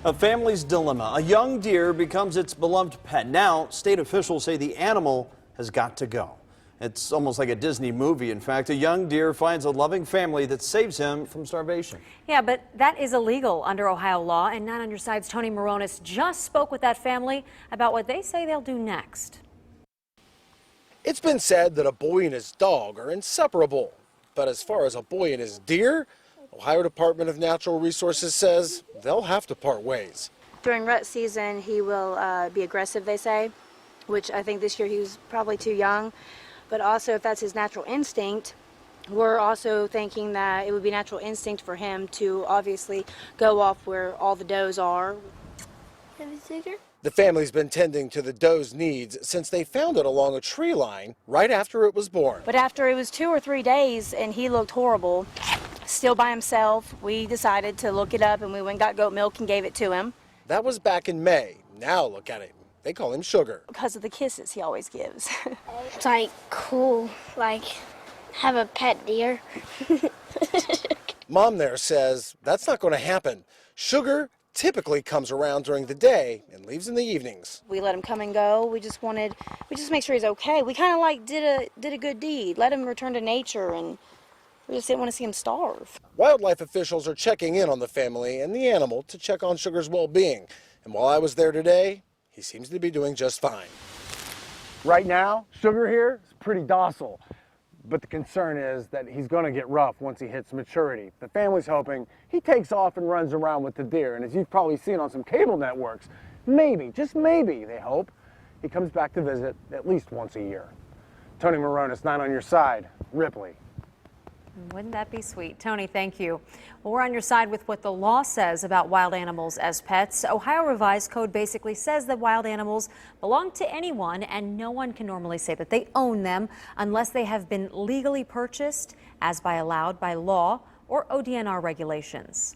A family's dilemma. A young deer becomes its beloved pet. Now, state officials say the animal has got to go. It's almost like a Disney movie. In fact, a young deer finds a loving family that saves him from starvation. Yeah, but that is illegal under Ohio law, and 9 on Your Side's Tony Moronis just spoke with that family about what they say they'll do next. It's been said that a boy and his dog are inseparable. But as far as a boy and his deer, Ohio Department of Natural Resources says they'll have to part ways. During rut season, he will be aggressive, they say, which I think this year he was probably too young. But also, if that's his natural instinct, we're also thinking that it would be natural instinct for him to obviously go off where all the does are. The family's been tending to the doe's needs since they found it along a tree line right after it was born. But after it was 2 or 3 days and he looked horrible, still by himself, we decided to look it up and we went and got goat milk and gave it to him. That was back in May. Now look at him. They call him Sugar. Because of the kisses he always gives. It's like cool, like have a pet deer. Mom there says that's not going to happen. Sugar typically comes around during the day and leaves in the evenings. We let him come and go. We just make sure he's okay. We kind of like did a good deed. Let him return to nature, and we just didn't want to see him starve. Wildlife officials are checking in on the family and the animal to check on Sugar's well-being. And while I was there today, he seems to be doing just fine. Right now, Sugar here is pretty docile, but the concern is that he's going to get rough once he hits maturity. The family's hoping he takes off and runs around with the deer, and as you've probably seen on some cable networks, maybe, just maybe, they hope, he comes back to visit at least once a year. Tony Moronis, 9 on Your Side, Ripley. Wouldn't that be sweet? Tony, thank you. Well, we're on your side with what the law says about wild animals as pets. Ohio Revised Code basically says that wild animals belong to anyone, and no one can normally say that they own them unless they have been legally purchased, as by allowed by law or ODNR regulations.